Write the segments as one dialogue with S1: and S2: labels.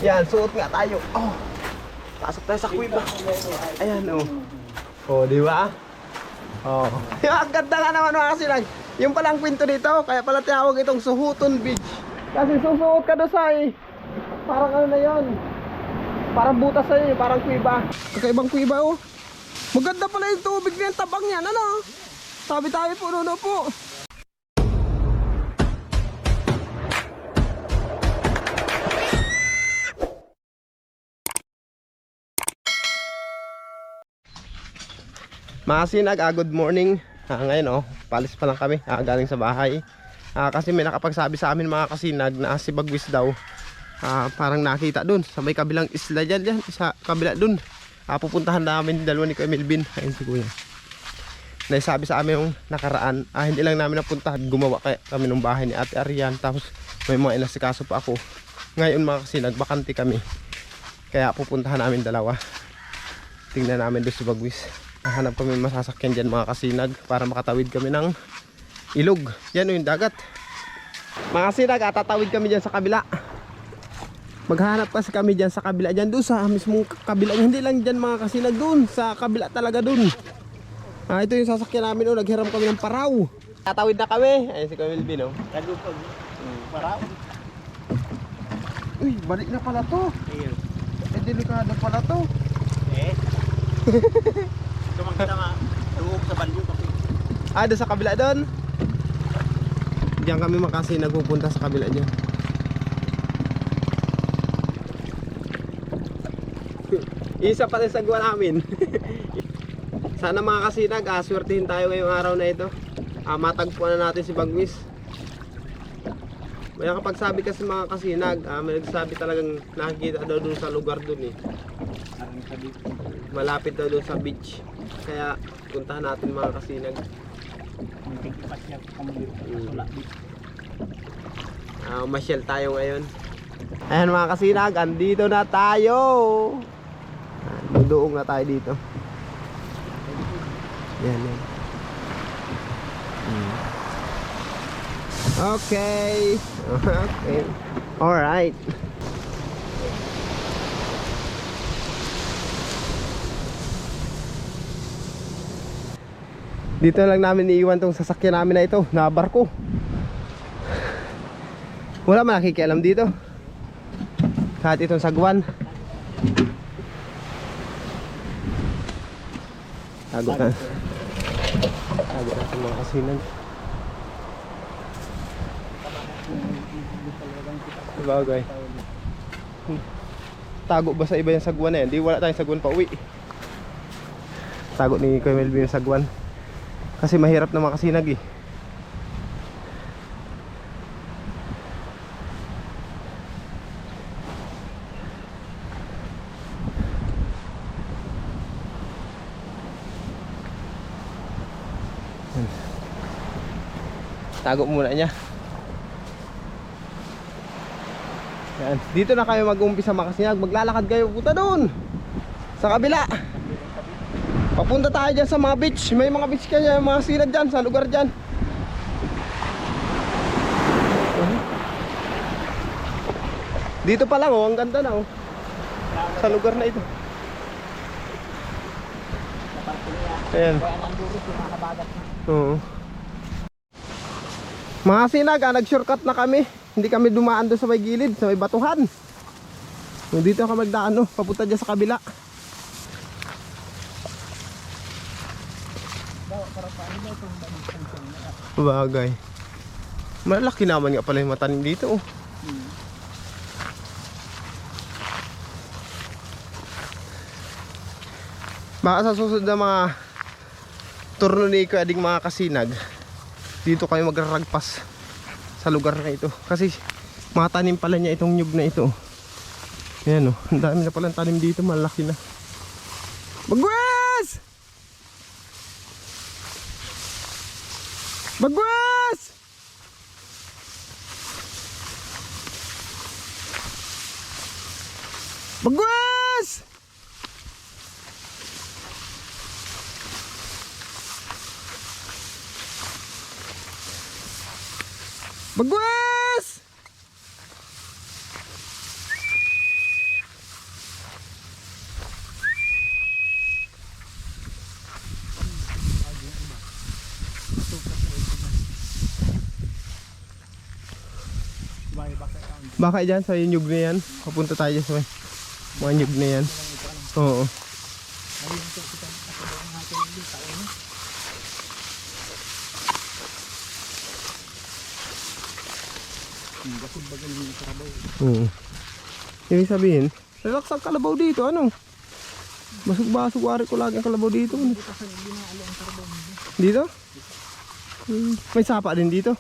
S1: Yan, suot nga tayo. Oh, pasok tayo sa kuiba. Ayan, oh. Oh, di ba? Oh. Ang ganda nga naman mga kasinag. Yung palang kwento dito, kaya pala tinawag itong Suhuton Beach. Kasi susuot ka doon sa parang ano na yun. Parang butas na yun, parang kuiba. Kakaibang kuiba, oh. Maganda pala yung tubig niyan, tabang yan, ano? Tabi-tabi po, no po. Mga sinag, good morning. Ngayon palis pa lang kami, galing sa bahay. Kasi may nakapagsabi sa amin mga kasinag na si Bagwis daw parang nakita dun sa may kabilang isla dyan, sa kabila dun. Pupuntahan namin dalawa ni Kuya Melvin. Ayun si Kuya. Naisabi sa amin yung nakaraan, hindi lang namin napuntahan, gumawa kami ng bahay ni Ate Arian. Tapos may mga inasikaso pa ako. Ngayon mga kasinag, bakante kami. Kaya pupuntahan namin dalawa. Tingnan namin doon si Bagwis. Hanap kami masasakyan dyan mga kasinag para makatawid kami ng ilog. Yan yung dagat. Mga kasinag, tatawid kami dyan sa kabila. Maghanap kasi kami dyan sa kabila dyan, doon sa mismong kabila. Hindi lang dyan mga kasinag, doon sa kabila talaga doon. Ito yung sasakyan namin, naghiram kami ng paraw. Tatawid na kami. Ayun si Kuya Melvin,
S2: Nagupag paraw.
S1: Uy, balik na pala to. Delikado pala to.
S2: Tumangkita nga, duog sa bandung kasi.
S1: Doon sa kabila doon. Diyan kami makasi nagpupunta sa kabila dyan. Isa pa rin sa gawa namin. Sana mga kasinag, swertihin tayo ngayong araw na ito. Matagpuan na natin si Bagwis. May kapag sabi kasi mga kasinag, may nagsabi talagang nakikita daw doon sa lugar doon malapit daw doon sa beach. Kaya puntahan natin mga kasinag. Masyal tayo ngayon. Ayan mga kasinag, andito na tayo. Duduong na tayo dito. Yan. Okay. Alright. Dito lang namin iiwan tong sasakyan namin na ito, na barko. Wala man nakikialam dito. Kahit itong sagwan. Tago na sa mga kasinan. Bagay. Tago ba sa iba yung sagwan na yan? Di wala tayong sagwan pa uwi. Tago ni Kuya Melvin yung sagwan. Kasi mahirap na makasinag Tago muna niya. Yan. Dito na kayo mag-umpisa makasinag. Maglalakad kayo puta doon sa kabila. Papunta tayo dyan sa mga beach. May mga beach kaya mga sinag dyan sa lugar dyan. Dito pa lang ang ganda na sa lugar na ito. Ayan. Mga sinag, nag-shortcut na kami. Hindi kami dumaan doon sa may gilid, sa may batuhan. Dito ka magdaan papunta dyan sa kabila. Bagay. Malaki naman nga pala yung matanim dito Baka sa susunod na mga turno ni Kuya Ading mga kasinag, dito kayo magraragpas sa lugar na ito. Kasi matanim pala niya itong nyug na ito. Ayan ang dami na palang tanim dito, malaki na. Bagwes! Bagwes! Bagwes! Bagwes! Baka dyan sa yung nyug na yan. Papunta tayo dyan sa may mga nyug na yan. Oo. Oo. Ibig sabihin, relax ang kalabaw dito, ano? Basog-basog, wari ko lagi ang kalabaw dito. Dito? May sapa din dito.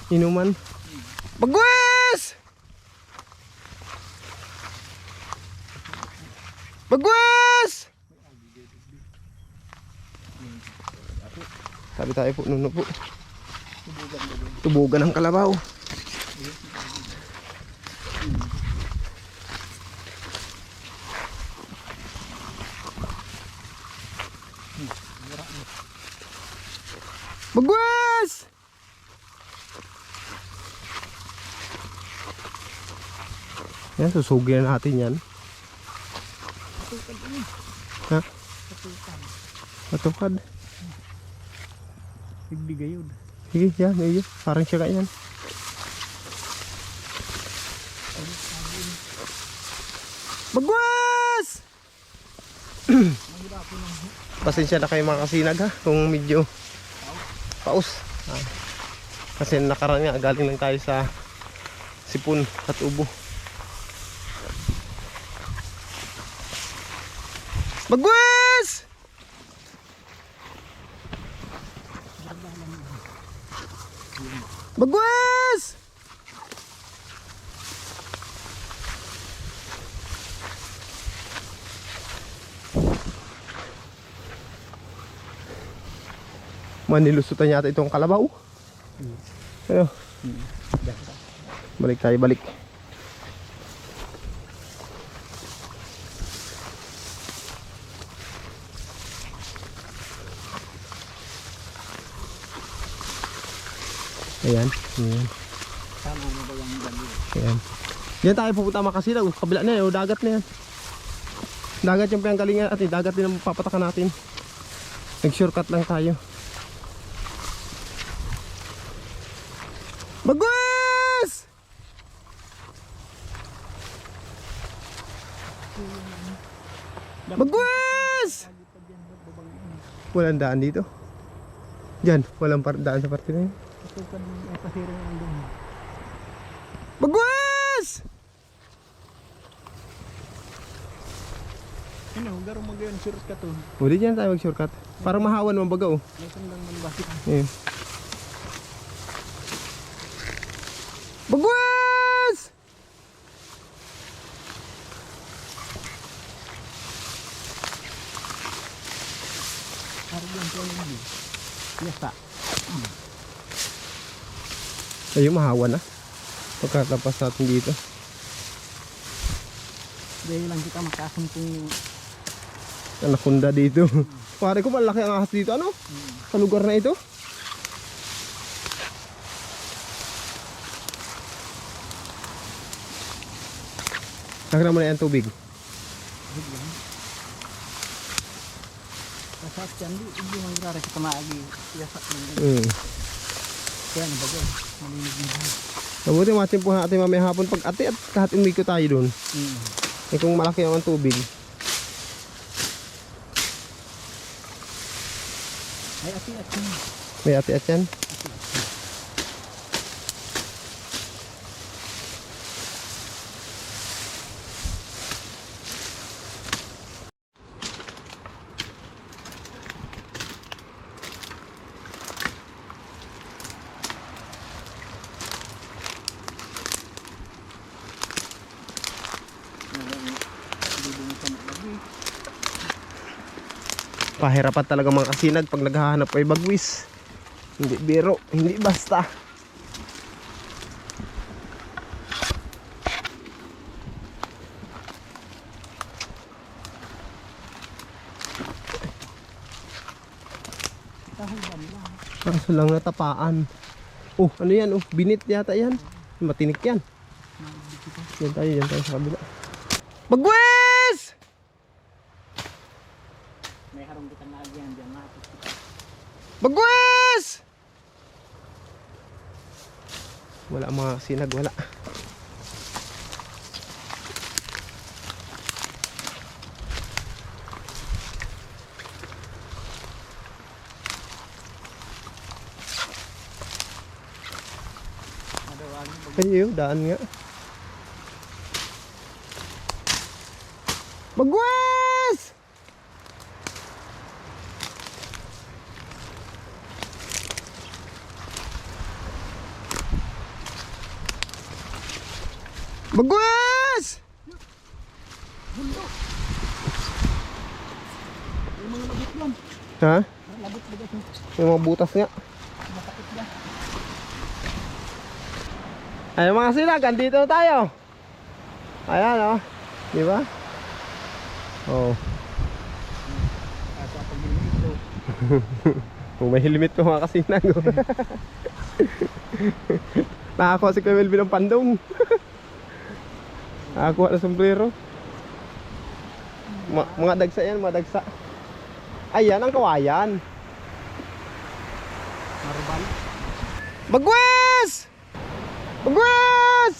S1: Inuman. Bagwes! Bagwes! Sabi tayo po, nuno po. Tubugan ng kalabaw. Bagwes! Yan, susugin na natin yan. Ha? Patukad.
S2: Nagbigay yun.
S1: Sige, yan, yun. Parang siya yan. Bagwas! Pasensya na kayo mga kasinag ha, kung medyo paus. Kasi nakaraan nga, galing lang tayo sa sipon at ubo. Bagwas! Bagwas! Manilusutan yata itong kalabaw. Ayo. Balik tayo, balik. Ayan, ayan.
S2: Tama mo ba yung dami?
S1: Ayan. Diyan tayo pupunta makasilaw. Kabila na yan, dagat na yan. Dagat yung pinanggalingan at dagat din ang papatakan natin. Nag-shortcut lang tayo. Bagwas! Bagwas! Walang daan dito. Diyan, walang daan sa parte na yun. Bagwas!
S2: Ano, garo mag-yun, short ka to.
S1: Hindi dyan tayo mag-shortcut. Parang mahawan naman baga oh.
S2: May sandang manbasik.
S1: Ayun. Bagwas!
S2: Harap yung tuwa naman yun. Yasa.
S1: Ayun, mahawan na. Pagkatapas natin dito.
S2: Dahil lang kita makasang kung
S1: Anaconda dito. Pare ko malaki ang ahas dito, ano? Sa lugar na ito. Nakita mo na yan tubig.
S2: bigyan. Kasat yan, hindi mo nagkara sa kamaagi. Yasa lang. Kaya na bagay. Malinig din.
S1: Mabuti matsimpuhan natin mamaya hapon pag ate at kahit umiko tayo dun. Eh kung malaki naman tubig.
S2: Ay, ati-ati.
S1: May ate at yan. Pahirapan talaga mga kasinag pag naghahanap ay bagwis. Hindi biro, hindi basta. Kaso lang natapaan. Oh, ano yan? Oh, binit yata yan. Matinik yan. Yan tayo sa kabila. Bagwis!
S2: May harong kita na agyan dyan.
S1: Bagwis! Wala mga kasinag, wala. Ayun, daan nga. Bagwes! Bagwes!
S2: Yung mga labot yan.
S1: Ha?
S2: Labot baga ito.
S1: Yung mga butas nga.
S2: Masakit ba?
S1: Ayun mga sinag, andito na tayo. Ayan, oh. Di ba? Oh.
S2: Kaso pag ito.
S1: Kung may helmet ko mga kasinag. Oh. Nakakuha si Kuya Melvin ng pandong. Nakakuha ng sombrero. Mga dagsa yan, mga dagsa. Ayan ang kawayan.
S2: Marubal.
S1: Bagwes! Bagwes!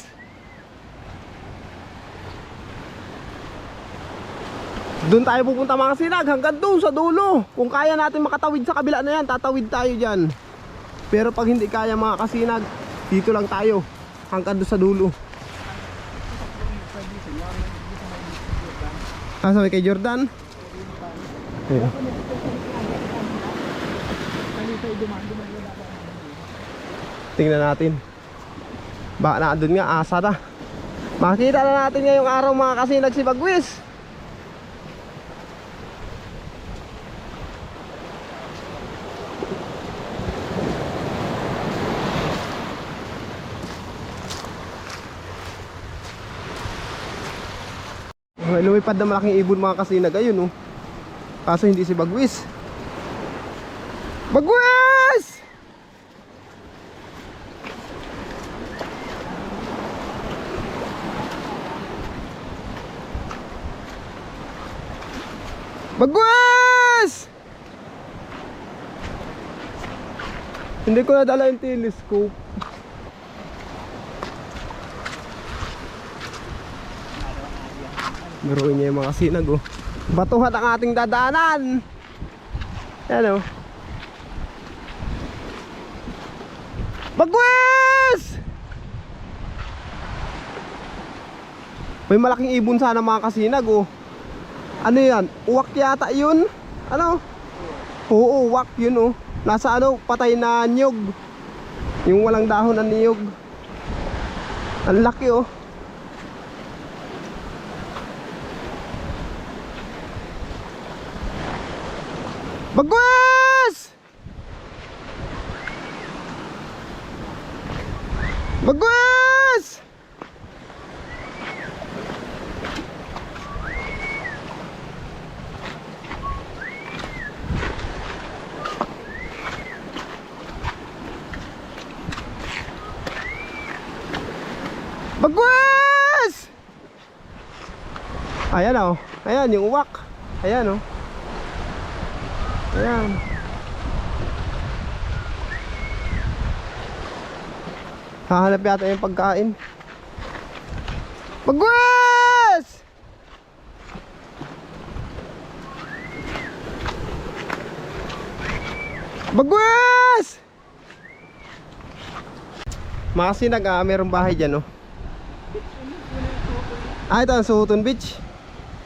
S1: Doon tayo pupunta mga sinag, hanggang doon sa dulo. Kung kaya natin makatawid sa kabila na yan, tatawid tayo dyan. Pero pag hindi kaya mga kasinag, dito lang tayo, hanggang doon sa dulo. Sabi kay Jordan? Ayun. Tingnan natin. Baka na doon nga, asa na. Makita na natin ngayong araw mga kasinag si Bagwes. Lumipad na malaking ibon mga kasinag. Ayun, oh. Kaso hindi si Bagwes. Bagwes! Bagwes! Hindi ko nadala yung telescope. Biruin niya yung mga sinag, oh. Batuhan ang ating dadaanan. Yan, oh. Bagwes! May malaking ibon sana mga kasinag, oh. Ano yan? Uwak yata yun? Ano? Oo, uwak yun, oh. Nasa ano, patay na niyog. Yung walang dahon na niyog. Ang laki, oh. Bagwes! Bagwes! Bagwes! Ayan, oh. Ayan yung uwak. Ayan, oh. Ayan. Hahanap yata yung pagkain. Bagwes! Bagwes! Mga sinag, mayroong bahay dyan, oh. Ito ang Suhuton Beach.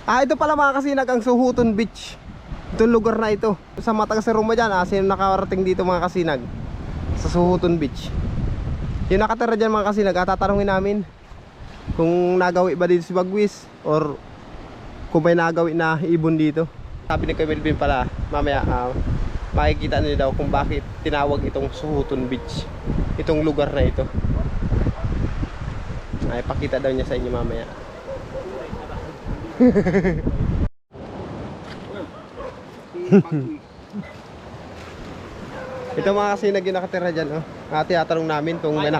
S1: Ito pala mga kasinag ang Suhuton Beach. Itong lugar na ito. Sa mga taga-Seruma dyan, sino nakarating dito mga kasinag? Sa Suhuton Beach. Yung nakatira dyan mga kasinag, tatanungin namin kung nagawi ba dito si Bagwes or kung may nagawi na ibon dito. Sabi ni Kuya Melvin pala, mamaya makikita niyo daw kung bakit tinawag itong Suhuton Beach, itong lugar na ito. Ay, pakita daw niya sa inyo mamaya. Ito mga kasinag yung nakatira dyan, oh. Tinatanong namin kung may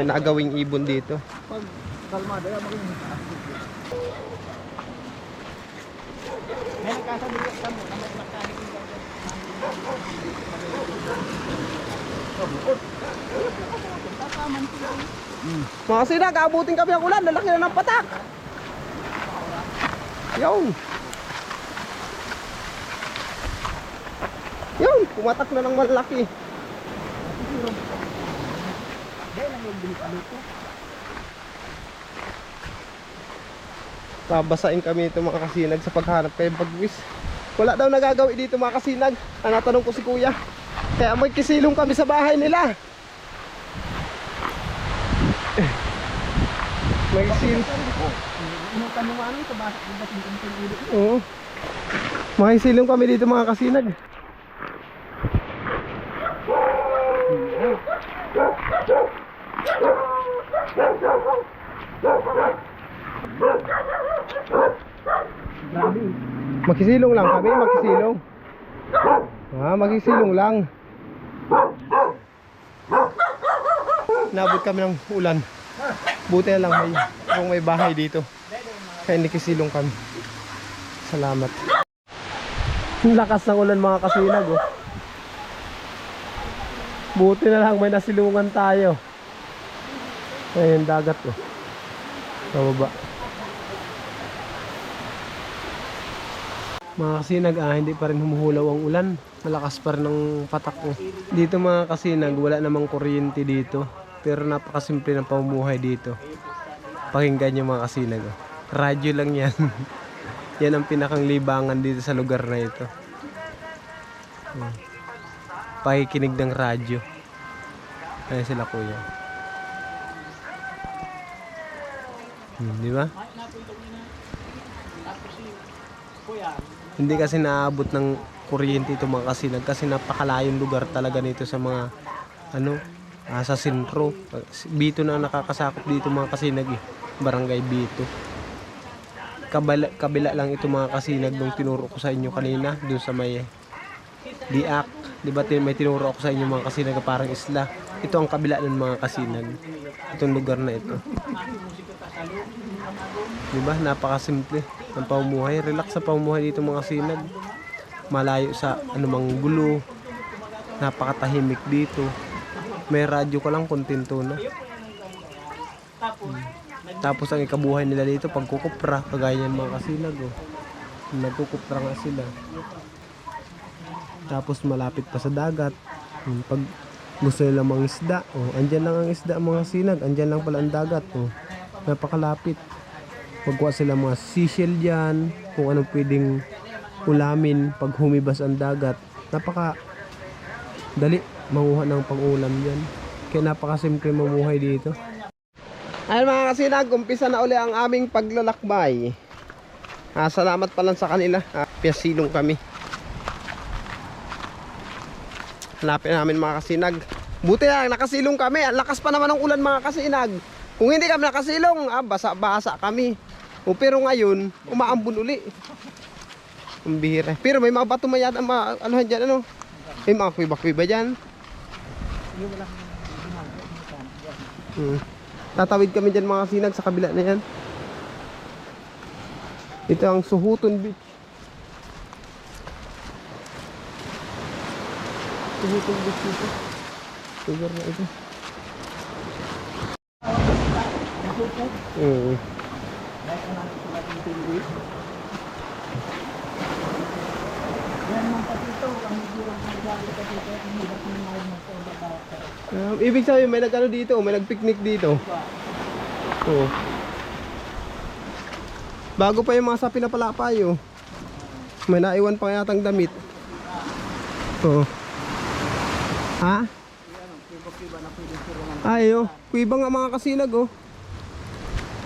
S1: nagawing ibon dito.
S2: Pag kalmado, may nagkasabihan ka mo na may makahiling ka.
S1: Mga kasinag, aabutin kami ang ulan. Lalaki na ng patak. Yun. Yun, pumatak na ng malaki. Babasain kami ito mga kasinag sa paghanap kay bagwis. Wala daw nagagawi dito mga kasinag. Ang natanong ko si kuya. Kaya may kisilong kami sa bahay nila. May kisilong. Oo. May kisilong kami dito mga kasinag. Magkisilong lang kami, magkisilong. Magkisilong lang. Nabot kami ng ulan. Buti na lang may bahay dito. Kaya nakisilong kami. Salamat. Ang lakas ng ulan mga kasinag oh. Buti na lang may nasilungan tayo. Ayun dagat oh. Pababa. Mga kasinag hindi pa rin humuhulaw ang ulan. Malakas pa rin ang patak oh. Dito mga kasinag wala namang kuryente dito. Pero napakasimple ng pamumuhay dito. Pakinggan nyo mga kasinag oh. Radyo lang yan. Yan ang pinakang libangan dito sa lugar na ito. Pakikinig ng radyo. Ayan sila kuya. Di ba? Hindi kasi naabot ng kuryente ito mga kasinag kasi napakalayong lugar talaga nito sa mga sa sentro. Bito na nakakasakop dito mga kasinag eh. Barangay Bito. Kabila lang ito mga kasinag nung tinuro ko sa inyo kanina doon sa may Diak. Di ba may tinuro ako sa inyo mga kasinag parang isla. Ito ang kabila ng mga kasinag. Itong lugar na ito. Di ba? Napakasimple ng pamumuhay. Relax sa pamumuhay dito mga kasinag. Malayo sa anumang gulo. Napakatahimik dito. May radyo ka lang, kontento na. Tapos ang ikabuhay nila dito pagkukupra, kagaya ng mga kasinag oh. Nagkukupra nga sila. Tapos malapit pa sa dagat. Pag gusto nila mga isda, andyan lang ang isda mga kasinag, andyan lang pala ang dagat oh. Napakalapit. Magkuha sila mga seashell dyan, kung anong pwedeng ulamin pag humibas ang dagat. Napaka dali manguha ng pang-ulam dyan. Kaya napakasimple mamuhay dito. Ayun mga kasinag, umpisa na uli ang aming paglalakbay. Salamat pa lang sa kanila. Piyasilong kami. Hanapin namin mga kasinag. Buti na nakasilong kami. Ang lakas pa naman ng ulan mga kasinag. Kung hindi kami nakasilong, basa-basa kami. Pero ngayon, umaambon uli. Ang bihira. Pero may mga bato mayat ang anuhan dyan ano. May mga kuiba-kuiba dyan. Tatawid kami dyan mga kasinag sa kabila na yan. Ito ang Suhuton Beach. Suhuton Beach ito. Lugar na ito. Ibig sabihin may nag-ano dito, may nag-picnic dito. Bago pa yung mga sapi na palapay may naiwan pa yatang damit. Ha? Kuiba nga mga kasinag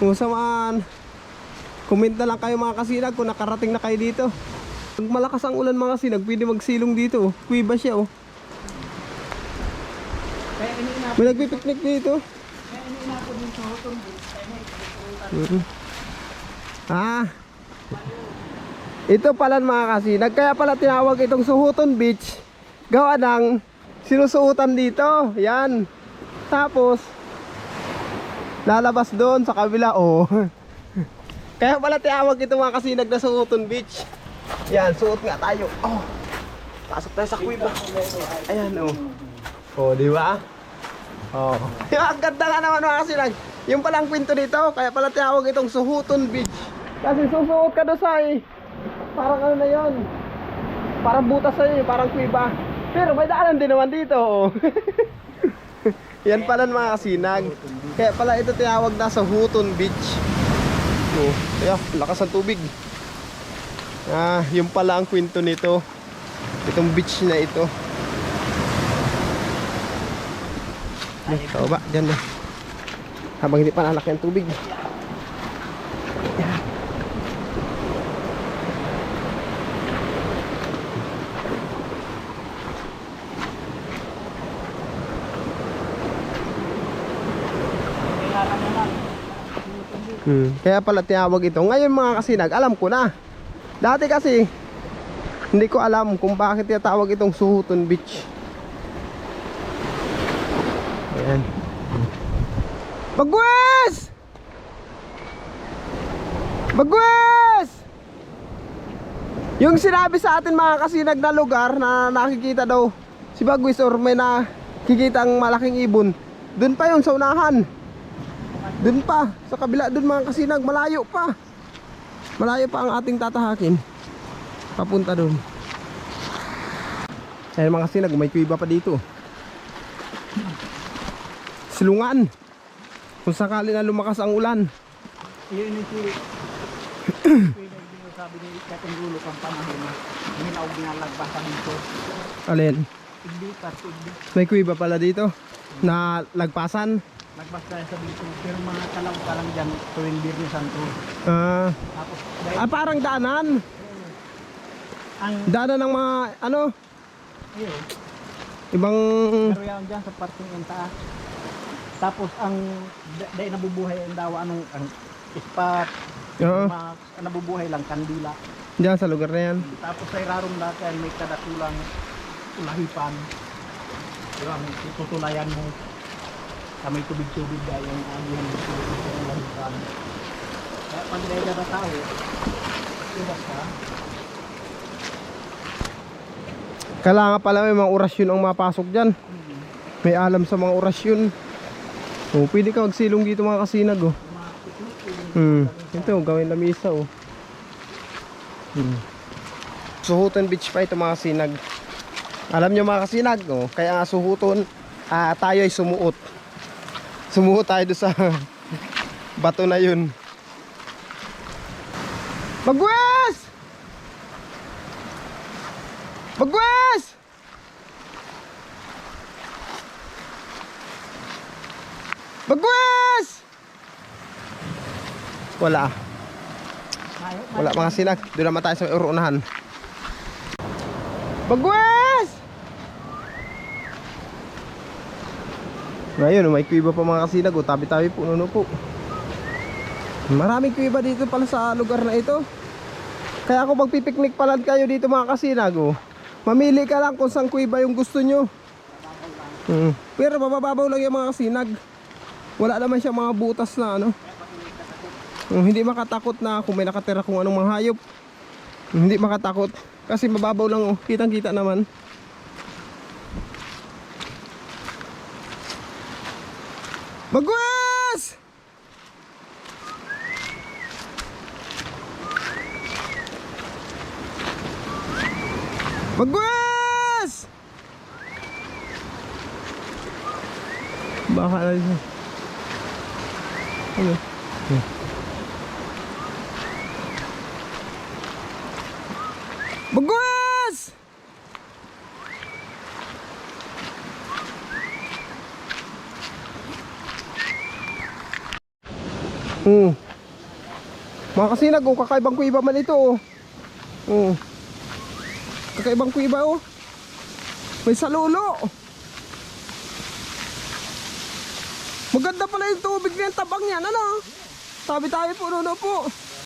S1: Kung samaan, comment na lang kayo mga kasinag kung nakarating na kayo dito. Pag malakas ang ulan mga kasinag, pwede magsilong dito Kuiba siya May nagpipiknik dito. Ito pala mga kasinag. Kaya pala tinawag itong Suhuton Beach. Gawa ng sinusuutan dito. Yan. Tapos lalabas doon sa kabila Kaya pala tinawag ito mga kasinag na Suhuton Beach. Yan, suot nga tayo. Pasok tayo sa kuiba. Ayan di ba? Oh. Ang ganda nga naman mga kasinag. Yung palang kwento dito, kaya pala tinawag itong Suhuton Beach. Kasi susuot ka doon sa parang ano na yun. Parang butas na yun, parang kuiba. Pero may daanan din naman dito. Oh. Yan pala mga kasinag. Kaya pala ito tinawag na Suhuton Beach. Oh, kaya lakas ng tubig. Yung pala ang kwento nito. Itong beach na ito. Baba, dyan na. Habang hindi pa nalaki ang tubig. Kaya pala tinawag ito. Ngayon mga kasinag, alam ko na. Dati kasi hindi ko alam kung bakit tinatawag itong Suhuton Beach. Ayan. Bagwes! Bagwes! Yung sinabi sa atin mga kasinag na lugar na nakikita daw si Bagwes or may nakikita ang malaking ibon, dun pa yun sa unahan. Dun pa, sa kabila dun mga kasinag, malayo pa. Malayo pa ang ating tatahakin. Papunta dun. Ayan mga kasinag, may kuiba pa dito. Silungan. Kung sakali na lumakas ang ulan.
S2: Yun yung sabi ni Katong Gulo kang panahon na minaw ginalagbasan dito.
S1: Alin?
S2: Igbitas.
S1: May kuiba pala dito na lagpasan.
S2: Nagbas tayo sa dito. Pero mga kalang dyan tuwing Birni Santo. Tapos
S1: Parang daanan.
S2: ang
S1: Daanan ng mga ano,
S2: ayun.
S1: ibang
S2: Pero yan dyan sa parting yung taas. Tapos ang dahil nabubuhay ang dawa ang ispat.
S1: Oo.
S2: Nabubuhay lang kandila.
S1: Diyan sa lugar na yan.
S2: Tapos ay rarong dati may kadakulang ulahipan. Diba, tutulayan mo. May tubig-tubig dahil yung agihan dito sa ulahipan. Kaya pag dahil na tao, iwas ka.
S1: Kailangan pala may mga orasyon ang mapasok dyan. May alam sa mga orasyon. Oh, pwede ka magsilong dito mga kasinag. Oh. Ito, gawin na misa. Oh. Suhuton Beach pa ito mga kasinag. Alam nyo mga kasinag, oh, kaya nga Suhuton, tayo ay sumuot. Sumuot tayo doon sa bato na yun. Bagwes! Bagwes! Bagwes! Wala. Wala mga sinag. Doon naman tayo sa may urunahan. Bagwes! Ngayon, may kuiba pa mga kasinag. Tabi-tabi po, nuno po. Maraming kuiba dito pala sa lugar na ito. Kaya kung magpipiknik pala kayo dito mga kasinag, mamili ka lang kung saan kuiba yung gusto nyo. Pero mabababaw lang yung mga kasinag. Wala naman siya mga butas na ano. Hindi makatakot na kung may nakatira kung anong mga hayop. Hindi makatakot. Kasi mababaw lang, kitang kita naman. Bagwes! Bagwes! Baka na siya. Ano? Bagwes! Mga kasinag, kakaibang kuiba man ito. Kakaibang kuiba. May salulo. Maganda pala yung tubig niyan, tabang yan, ano? Tabi-tabi po, nuno po.